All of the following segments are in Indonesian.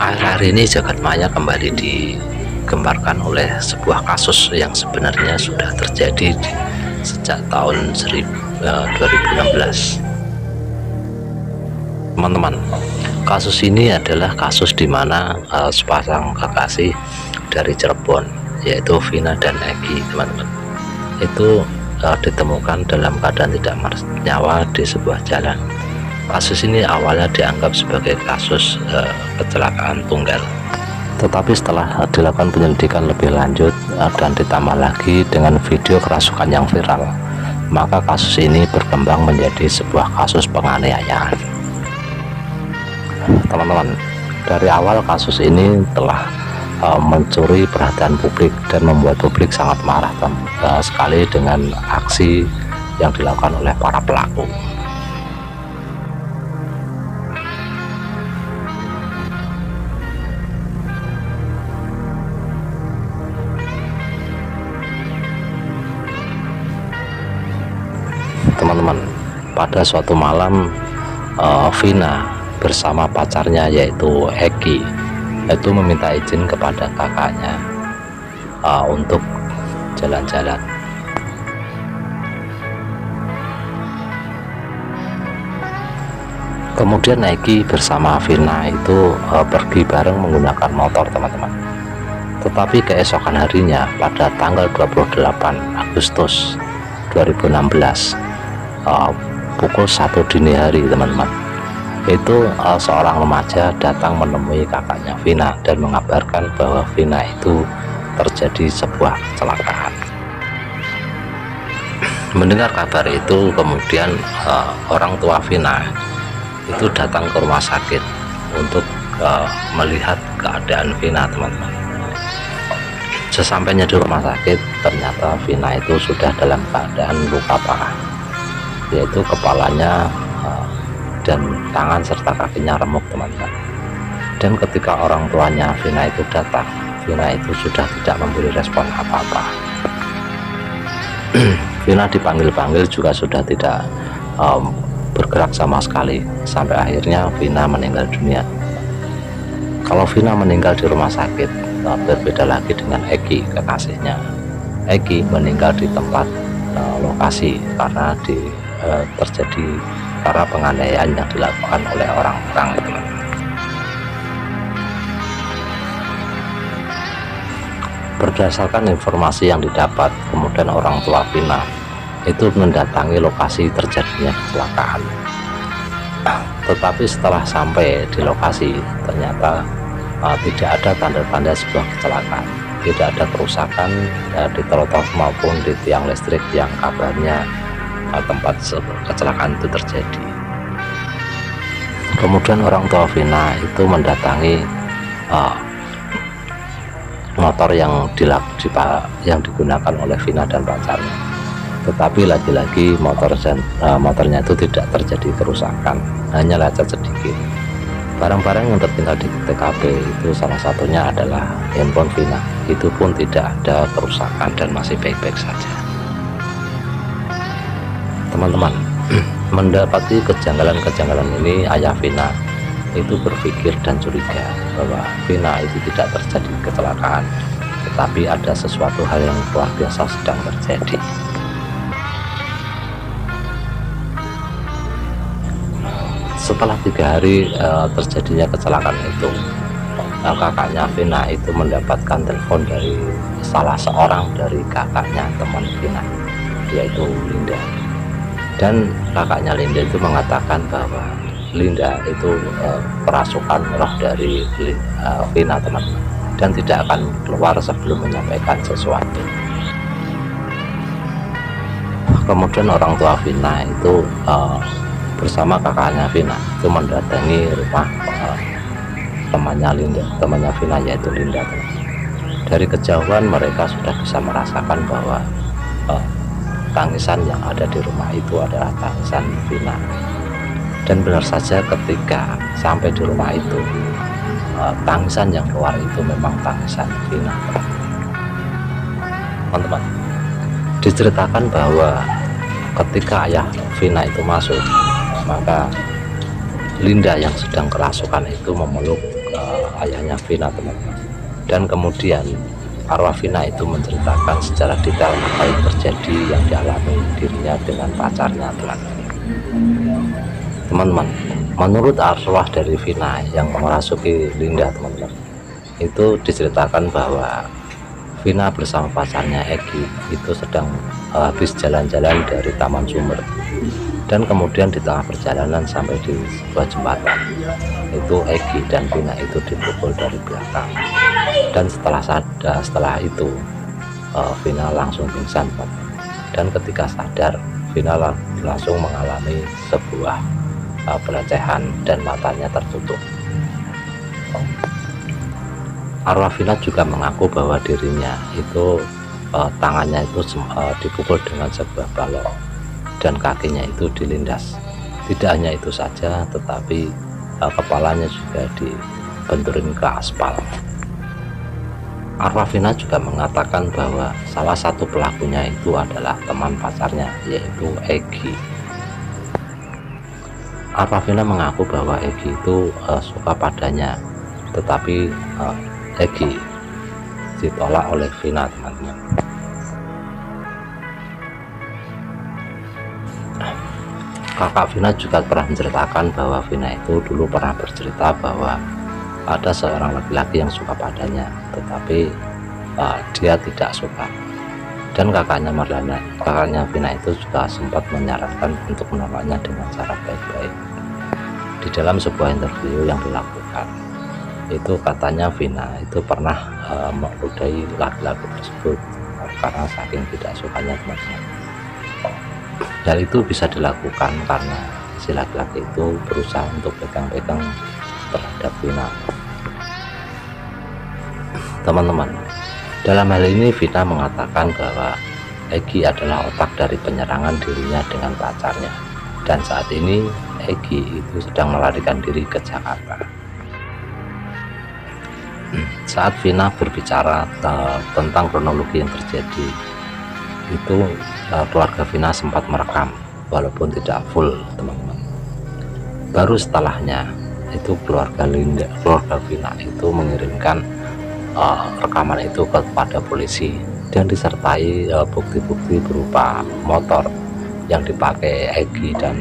Akhir-akhir ini jagat maya kembali digemparkan oleh sebuah kasus yang sebenarnya sudah terjadi sejak tahun 2016. Teman-teman, kasus ini adalah kasus di mana sepasang kekasih dari Cirebon, yaitu Vina dan Egi, teman-teman, itu ditemukan dalam keadaan tidak bernyawa di sebuah jalan. Kasus ini awalnya dianggap sebagai kasus kecelakaan tunggal, tetapi setelah dilakukan penyelidikan lebih lanjut dan ditambah lagi dengan video kerasukan yang viral, maka kasus ini berkembang menjadi sebuah kasus penganiayaan. Teman-teman, dari awal kasus ini telah mencuri perhatian publik dan membuat publik sangat marah sekali dengan aksi yang dilakukan oleh para pelaku. Teman-teman, pada suatu malam Vina bersama pacarnya yaitu Egi itu meminta izin kepada kakaknya untuk jalan-jalan. Kemudian Egi bersama Vina itu pergi bareng menggunakan motor, teman-teman. Tetapi keesokan harinya pada tanggal 28 Agustus 2016 pukul 1 dini hari, teman-teman, itu seorang remaja datang menemui kakaknya Vina dan mengabarkan bahwa Vina itu terjadi sebuah kecelakaan. Mendengar kabar itu, kemudian orang tua Vina itu datang ke rumah sakit untuk melihat keadaan Vina, teman-teman. Sesampainya di rumah sakit, ternyata Vina itu sudah dalam keadaan luka parah, yaitu kepalanya dan tangan serta kakinya remuk, teman-teman. Dan ketika orang tuanya Vina itu datang, Vina itu sudah tidak memberi respon apa-apa. Vina dipanggil-panggil juga sudah tidak bergerak sama sekali, sampai akhirnya Vina meninggal dunia. Kalau Vina meninggal di rumah sakit, berbeda lagi dengan Egi, kekasihnya. Egi meninggal di tempat lokasi karena terjadi karena penganiayaan yang dilakukan oleh orang-orang, teman-teman. Berdasarkan informasi yang didapat, kemudian orang tua Vina itu mendatangi lokasi terjadinya kecelakaan. Tetapi setelah sampai di lokasi, ternyata tidak ada tanda-tanda sebuah kecelakaan, tidak ada kerusakan di trotoar maupun di tiang listrik yang kabarnya tempat kecelakaan itu terjadi. Kemudian orang tua Vina itu mendatangi motor yang digunakan oleh Vina dan pacarnya, tetapi lagi-lagi motornya itu tidak terjadi kerusakan, hanya lecet sedikit. Barang-barang yang tertinggal di TKP itu salah satunya adalah handphone Vina, itu pun tidak ada kerusakan dan masih baik-baik saja. Teman-teman, mendapati kejanggalan-kejanggalan ini, ayah Vina itu berpikir dan curiga bahwa Vina itu tidak terjadi kecelakaan, tetapi ada sesuatu hal yang luar biasa sedang terjadi. Setelah 3 hari terjadinya kecelakaan itu, kakaknya Vina itu mendapatkan telepon dari salah seorang dari kakaknya teman Vina, yaitu Linda. Dan kakaknya Linda itu mengatakan bahwa Linda itu kerasukan roh dari Vina, teman-teman, dan tidak akan keluar sebelum menyampaikan sesuatu. Kemudian orang tua Vina itu bersama kakaknya Vina itu mendatangi rumah temannya Vina, yaitu Linda. Dari kejauhan mereka sudah bisa merasakan bahwa tangisan yang ada di rumah itu adalah tangisan Vina. Dan benar saja, ketika sampai di rumah itu, tangisan yang keluar itu memang tangisan Vina. Teman-teman, diceritakan bahwa ketika ayah Vina itu masuk, maka Linda yang sedang kerasukan itu memeluk ayahnya Vina, teman-teman. Dan kemudian arwah Vina itu menceritakan secara detail apa yang terjadi yang dialami dirinya dengan pacarnya, teman-teman. Menurut arwah dari Vina yang merasuki Linda, teman-teman, itu diceritakan bahwa Vina bersama pacarnya Egi itu sedang habis jalan-jalan dari Taman Sumber, dan kemudian di tengah perjalanan sampai di sebuah jembatan, itu Egi dan Vina itu dipukul dari belakang, dan setelah itu Vina langsung pingsan, dan ketika sadar Vina langsung mengalami sebuah pelecehan dan matanya tertutup. Arwah Vina juga mengaku bahwa dirinya itu tangannya itu dipukul dengan sebuah balok dan kakinya itu dilindas. Tidak hanya itu saja, tetapi kepalanya juga dibenturin ke aspal. Arwah Vina juga mengatakan bahwa salah satu pelakunya itu adalah teman pacarnya, yaitu Egi. Arwah Vina mengaku bahwa Egi itu suka padanya, tetapi Egi ditolak oleh Vina, teman-teman. Kakak Vina juga pernah menceritakan bahwa Vina itu dulu pernah bercerita bahwa ada seorang laki-laki yang suka padanya, tetapi dia tidak suka. Dan kakaknya Vina itu juga sempat menyarankan untuk menolaknya dengan cara baik-baik. Di dalam sebuah interview yang dilakukan, itu katanya Vina itu pernah meludahi laki-laki tersebut karena saking tidak sukanya, teman-teman. Dan itu bisa dilakukan karena si laki-laki itu berusaha untuk pegang-pegang terhadap Vina. Teman-teman, dalam hal ini Vina mengatakan bahwa Egi adalah otak dari penyerangan dirinya dengan pacarnya, dan saat ini Egi itu sedang melarikan diri ke Jakarta. Saat Vina berbicara tentang kronologi yang terjadi, itu keluarga Vina sempat merekam walaupun tidak full, teman-teman. Baru setelahnya itu keluarga Vina itu mengirimkan rekaman itu kepada polisi dan disertai bukti-bukti berupa motor yang dipakai Egi dan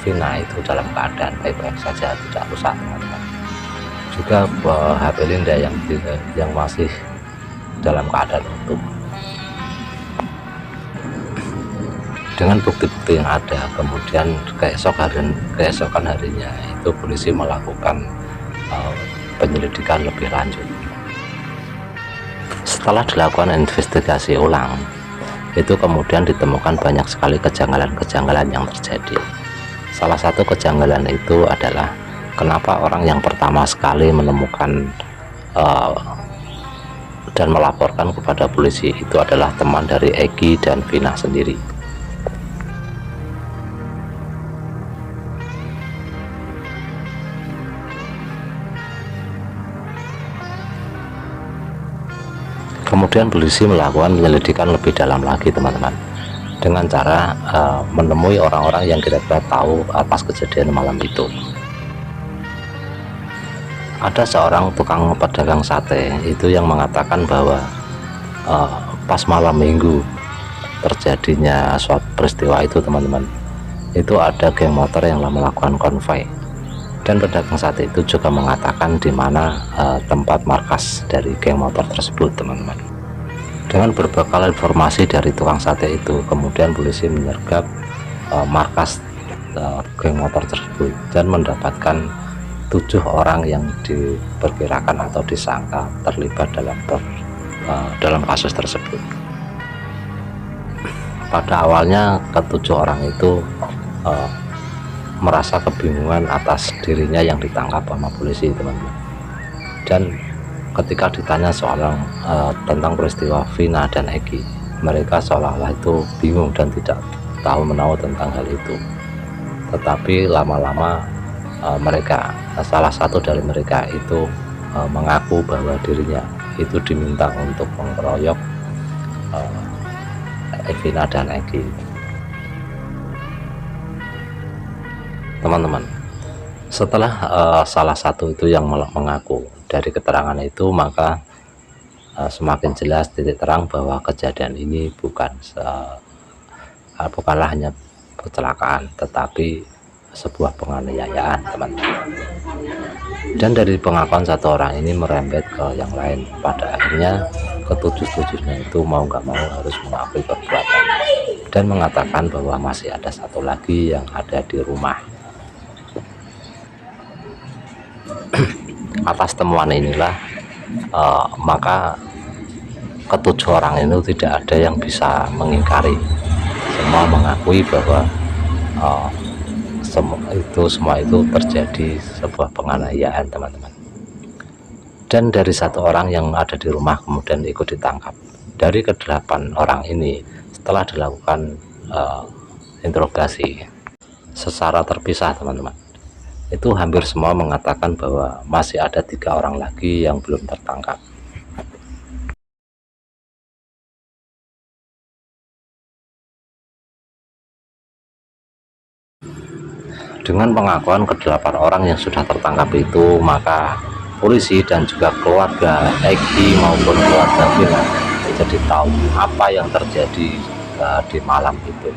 Vina itu dalam keadaan baik-baik saja, tidak rusak, teman-teman. Juga HP Linda yang masih dalam keadaan utuh. Dengan bukti-bukti yang ada, kemudian keesokan harinya itu polisi melakukan penyelidikan lebih lanjut. Setelah dilakukan investigasi ulang, itu kemudian ditemukan banyak sekali kejanggalan-kejanggalan yang terjadi. Salah satu kejanggalan itu adalah kenapa orang yang pertama sekali menemukan dan melaporkan kepada polisi itu adalah teman dari Egi dan Vina sendiri. Kemudian polisi melakukan penyelidikan lebih dalam lagi, teman-teman, dengan cara menemui orang-orang yang kira-kira tahu atas kejadian malam itu. Ada seorang tukang pedagang sate itu yang mengatakan bahwa pas malam minggu terjadinya suatu peristiwa itu, teman-teman, itu ada geng motor yang melakukan konvoy, dan pedagang sate itu juga mengatakan di mana tempat markas dari geng motor tersebut, teman-teman. Dengan berbekal informasi dari tukang sate itu, kemudian polisi menyergap markas geng motor tersebut dan mendapatkan 7 orang yang diperkirakan atau disangka terlibat dalam kasus tersebut. Pada awalnya ke-7 orang itu merasa kebingungan atas dirinya yang ditangkap sama polisi, teman-teman. Dan ketika ditanya soal tentang peristiwa Vina dan Egi, mereka seolah-olah itu bingung dan tidak tahu menahu tentang hal itu. Tetapi lama-lama salah satu dari mereka itu mengaku bahwa dirinya itu diminta untuk mengeroyok Vina dan Egi. teman-teman. Setelah salah satu itu yang mengaku dari keterangan itu, maka semakin jelas titik terang bahwa kejadian ini bukanlah hanya kecelakaan, tetapi sebuah penganiayaan, teman-teman. Dan dari pengakuan satu orang ini merembet ke yang lain, pada akhirnya ketujuh-tujuhnya itu mau nggak mau harus mengakui perbuatan dan mengatakan bahwa masih ada satu lagi yang ada di rumah. Atas temuan inilah maka ketujuh orang itu tidak ada yang bisa mengingkari, semua mengakui bahwa semua itu terjadi sebuah penganiayaan, teman-teman. Dan dari satu orang yang ada di rumah kemudian ikut ditangkap. Dari ke-8 orang ini, setelah dilakukan interogasi secara terpisah, teman-teman, itu hampir semua mengatakan bahwa masih ada 3 orang lagi yang belum tertangkap. Dengan pengakuan ke-8 orang yang sudah tertangkap itu, maka polisi dan juga keluarga Egi maupun keluarga Vina jadi tahu apa yang terjadi di malam itu.